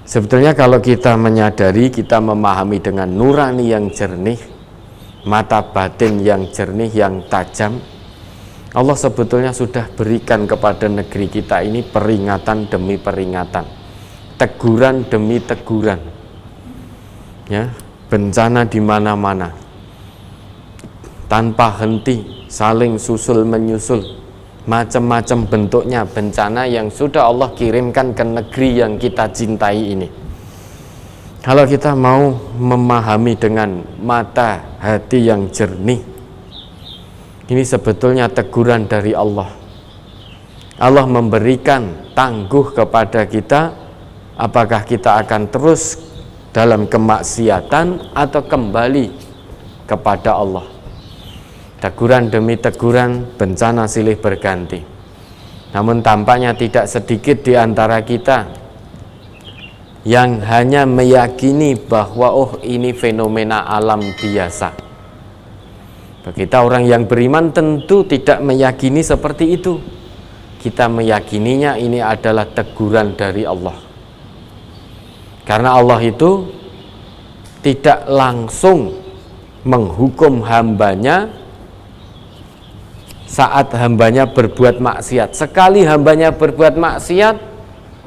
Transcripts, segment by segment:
Sebetulnya kalau kita menyadari, kita memahami dengan nurani yang jernih, mata batin yang jernih, yang tajam, Allah sebetulnya sudah berikan kepada negeri kita ini peringatan demi peringatan, teguran demi teguran, ya, bencana di mana-mana, tanpa henti, saling susul menyusul, macam-macam bentuknya bencana yang sudah Allah kirimkan ke negeri yang kita cintai ini. Kalau kita mau memahami dengan mata hati yang jernih, ini sebetulnya teguran dari Allah. Allah memberikan tangguh kepada kita, apakah kita akan terus dalam kemaksiatan atau kembali kepada Allah. Teguran demi teguran, bencana silih berganti. Namun tampaknya tidak sedikit di antara kita yang hanya meyakini bahwa ini fenomena alam biasa. Bagi kita orang yang beriman tentu tidak meyakini seperti itu. Kita meyakininya ini adalah teguran dari Allah. Karena Allah itu tidak langsung menghukum hambanya saat hambanya berbuat maksiat. Sekali hambanya berbuat maksiat,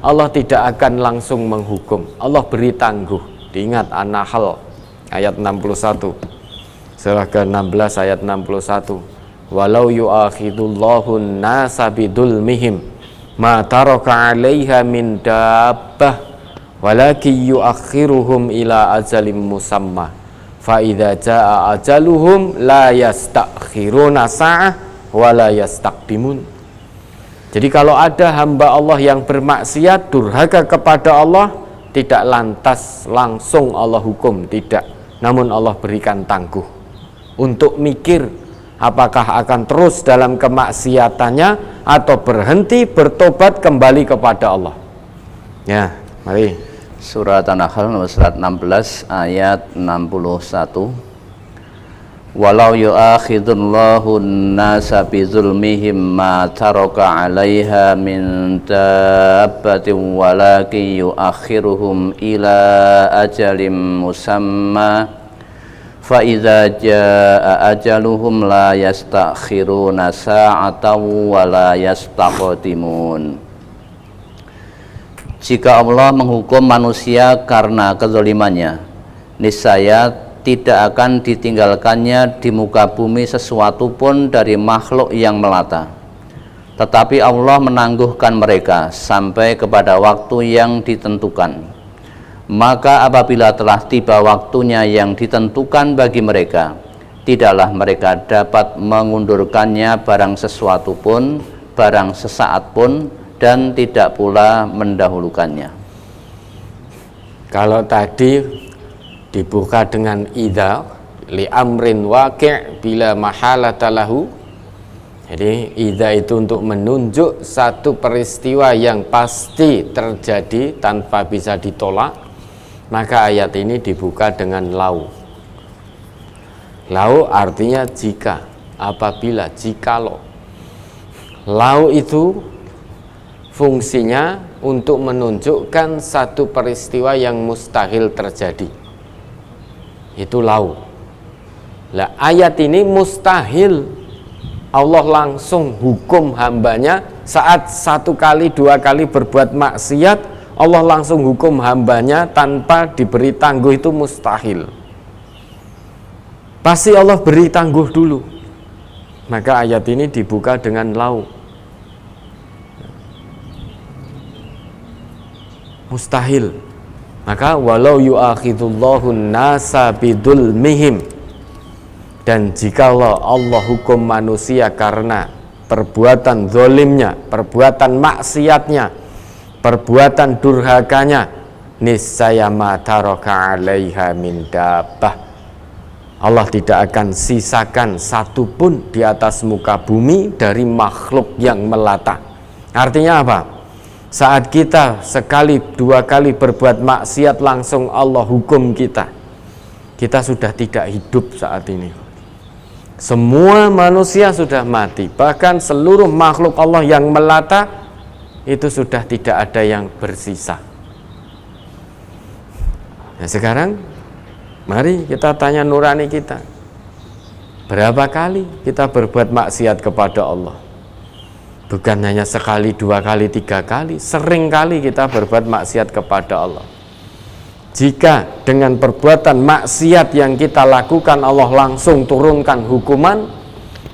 Allah tidak akan langsung menghukum. Allah beri tangguh. Diingat An-Nahl ayat 61. Surah ke-16 ayat 61. Walau yu'akhidullahu an-nasa bidulmihim ma taraka 'alaiha min dabbah walakin yu'akhiruhum ila ajalim musamma fa idza jaa ajaluhum la yastakhiruna sa'ah wala yastaqdimun. Jadi kalau ada hamba Allah yang bermaksiat, durhaka kepada Allah, tidak lantas langsung Allah hukum, tidak. Namun Allah berikan tangguh untuk mikir apakah akan terus dalam kemaksiatannya atau berhenti bertobat kembali kepada Allah. Ya, mari. Surat An-Nahl nomor 16 ayat 61. Walau yu'akhidullahu an-nasa bizulmihim ma taraka 'alaiha min dabbatin walakin yu'akhiruhum ila ajalin musamma fa idza jaa ajaluhum la yastakhiruna sa'atan wa la yastaqdimun. Jika Allah menghukum manusia karena kezalimannya, niscaya tidak akan ditinggalkannya di muka bumi sesuatu pun dari makhluk yang melata. Tetapi Allah menangguhkan mereka sampai kepada waktu yang ditentukan. Maka apabila telah tiba waktunya yang ditentukan bagi mereka, tidaklah mereka dapat mengundurkannya barang sesuatu pun, barang sesaat pun, dan tidak pula mendahulukannya. Kalau tadi dibuka dengan idza li amrin waqi' bila mahalata lahu. Jadi idza itu untuk menunjuk satu peristiwa yang pasti terjadi tanpa bisa ditolak. Maka ayat ini dibuka dengan lau. Lau artinya jika, apabila, jikalau. Lau itu fungsinya untuk menunjukkan satu peristiwa yang mustahil terjadi. Itu lau. Lah ayat ini mustahil Allah langsung hukum hambanya saat satu kali dua kali berbuat maksiat, Allah langsung hukum hambanya tanpa diberi tangguh, itu mustahil. Pasti Allah beri tangguh dulu. Maka ayat ini dibuka dengan lau. Mustahil. Maka walau yu'akhidullahu nasa bidulmihim, dan jikalau Allah hukum manusia karena perbuatan zolimnya, perbuatan maksiatnya, perbuatan durhakanya, niscaya ma taraka 'alaiha min dabbah, Allah tidak akan sisakan satu pun di atas muka bumi dari makhluk yang melata. Artinya apa? Saat kita sekali dua kali berbuat maksiat langsung Allah hukum kita, kita sudah tidak hidup saat ini. Semua manusia sudah mati, bahkan seluruh makhluk Allah yang melata itu sudah tidak ada yang bersisa. Nah sekarang mari kita tanya nurani kita, berapa kali kita berbuat maksiat kepada Allah? Bukan hanya sekali, 2 kali, 3 kali, sering kali kita berbuat maksiat kepada Allah. Jika dengan perbuatan maksiat yang kita lakukan Allah langsung turunkan hukuman,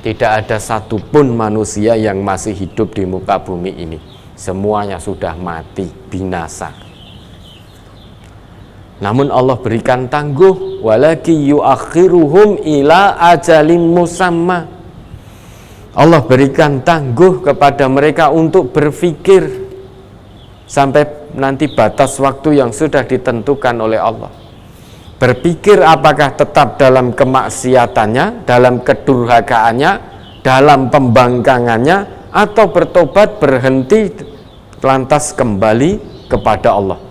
tidak ada satupun manusia yang masih hidup di muka bumi ini. Semuanya sudah mati, binasa. Namun Allah berikan tangguh, walaki yuakhiruhum ila ajalim musamma. Allah berikan tangguh kepada mereka untuk berpikir sampai nanti batas waktu yang sudah ditentukan oleh Allah. Berpikir apakah tetap dalam kemaksiatannya, dalam kedurhakaannya, dalam pembangkangannya, atau bertobat, berhenti, lantas kembali kepada Allah.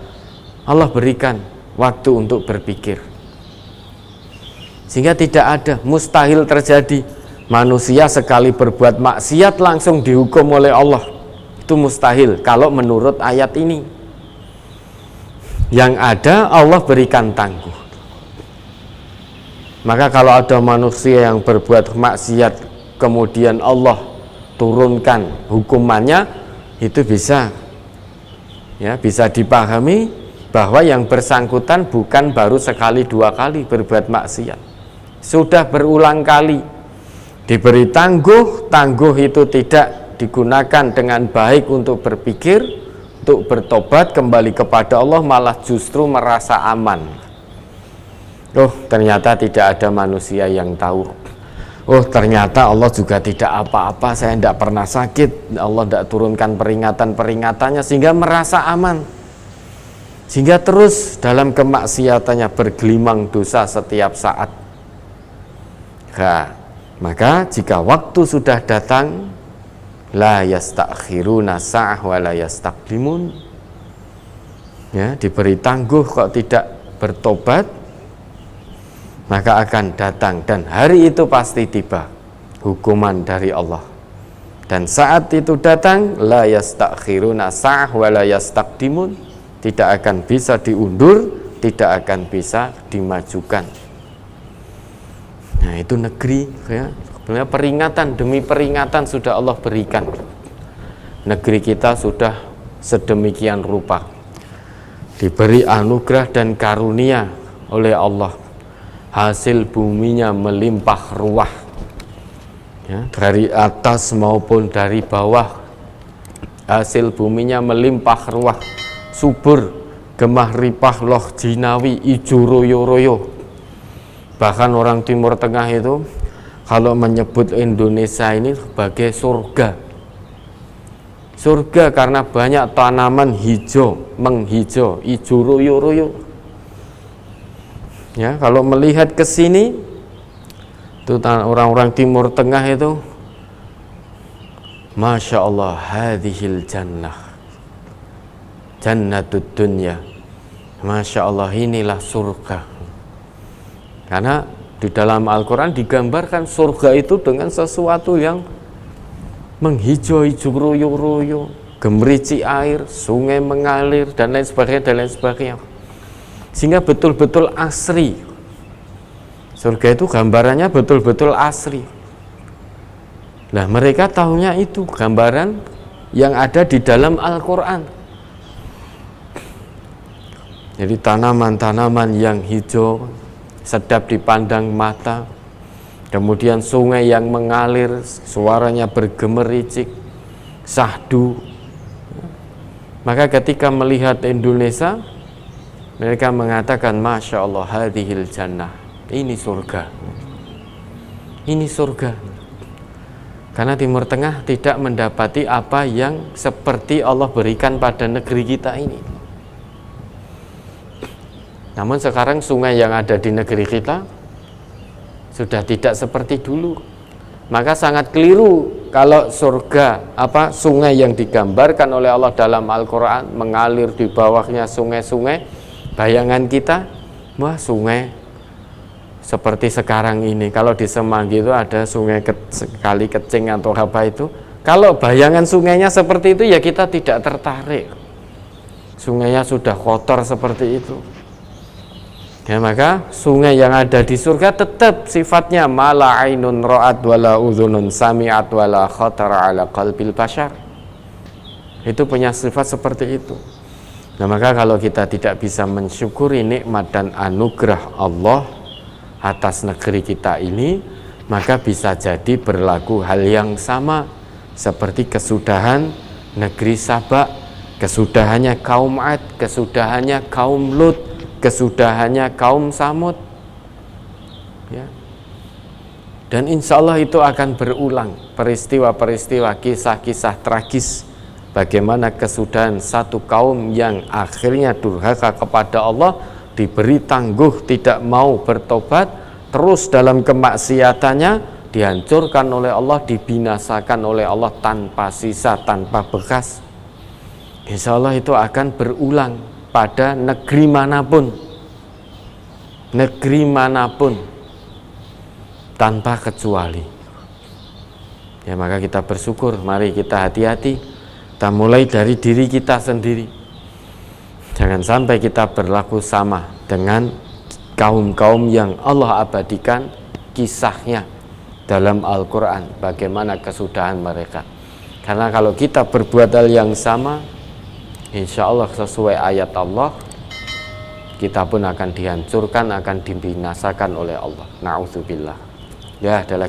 Allah berikan waktu untuk berpikir. Sehingga tidak ada, mustahil terjadi manusia sekali berbuat maksiat langsung dihukum oleh Allah. Itu mustahil kalau menurut ayat ini. Yang ada Allah berikan tangguh. Maka kalau ada manusia yang berbuat maksiat kemudian Allah turunkan hukumannya, itu bisa dipahami bahwa yang bersangkutan bukan baru sekali 2 kali berbuat maksiat, sudah berulang kali diberi tangguh. Tangguh itu tidak digunakan dengan baik untuk berpikir, untuk bertobat kembali kepada Allah, malah justru merasa aman. Oh ternyata tidak ada manusia yang tahu. Oh ternyata Allah juga tidak apa-apa, saya tidak pernah sakit, Allah tidak turunkan peringatan-peringatannya, sehingga merasa aman, sehingga terus dalam kemaksiatannya bergelimang dosa setiap saat. Nah, maka jika waktu sudah datang, la yastakhiruna sa'ah wa la yastaqdimun, ya, diberi tangguh kok tidak bertobat, maka akan datang, dan hari itu pasti tiba hukuman dari Allah. Dan saat itu datang, la yastakhiruna sa'ah wa la yastaqdimun, tidak akan bisa diundur, tidak akan bisa dimajukan. Nah itu negeri, ya, sebenarnya peringatan demi peringatan sudah Allah berikan. Negeri kita sudah sedemikian rupa, diberi anugerah dan karunia oleh Allah. Hasil buminya melimpah ruah, ya, dari atas maupun dari bawah. Hasil buminya melimpah ruah, subur, gemah ripah loh jinawi, ijo royo-royo. Bahkan orang Timur Tengah itu kalau menyebut Indonesia ini sebagai surga. Surga karena banyak tanaman hijau, menghijau, ijo royo-royo. Ya, kalau melihat ke sini, itu orang-orang Timur Tengah itu, Masya Allah, hadhil jannah, jannatud dunya. Masya Allah, inilah surga. Karena di dalam Al-Quran digambarkan surga itu dengan sesuatu yang menghijau-hijau royo-royo, gemericik air, sungai mengalir, dan lain sebagainya, dan lain sebagainya. Sehingga betul-betul asri. Surga itu gambarannya betul-betul asri. Nah mereka tahunya itu gambaran yang ada di dalam Al-Quran. Jadi tanaman-tanaman yang hijau, sedap dipandang mata, kemudian sungai yang mengalir, suaranya bergemericik, sahdu. Maka ketika melihat Indonesia, mereka mengatakan, Masya Allah, hadhil jannah, ini surga. Ini surga. Karena Timur Tengah tidak mendapati apa yang seperti Allah berikan pada negeri kita ini. Namun sekarang sungai yang ada di negeri kita sudah tidak seperti dulu. Maka sangat keliru kalau surga, sungai yang digambarkan oleh Allah dalam Al-Quran, mengalir di bawahnya sungai-sungai. Bayangan kita, wah sungai seperti sekarang ini. Kalau di Semanggi itu ada sungai Kali Kecing atau apa itu. Kalau bayangan sungainya seperti itu, ya kita tidak tertarik. Sungainya sudah kotor seperti itu. Ya, maka sungai yang ada di surga tetap sifatnya mala ainun ra'at wala udhunun sami'at wala khatara ala qalbil bashar. Itu punya sifat seperti itu. Nah, maka kalau kita tidak bisa mensyukuri nikmat dan anugerah Allah atas negeri kita ini, maka bisa jadi berlaku hal yang sama seperti kesudahan negeri Saba, kesudahannya kaum Ad, kesudahannya kaum Lut, kesudahannya kaum Samud, ya. Dan insya Allah itu akan berulang peristiwa-peristiwa, kisah-kisah tragis bagaimana kesudahan satu kaum yang akhirnya durhaka kepada Allah, diberi tangguh tidak mau bertobat, terus dalam kemaksiatannya dihancurkan oleh Allah, dibinasakan oleh Allah tanpa sisa, tanpa bekas. Insya Allah itu akan berulang pada negeri manapun tanpa kecuali. Ya, maka kita bersyukur, mari kita hati-hati, kita mulai dari diri kita sendiri. Jangan sampai kita berlaku sama dengan kaum-kaum yang Allah abadikan kisahnya dalam Al-Quran, bagaimana kesudahan mereka. Karena kalau kita berbuat hal yang sama, insya Allah sesuai ayat Allah, kita pun akan dihancurkan, akan dibinasakan oleh Allah. Na'udzubillah. Ya, ada lagi.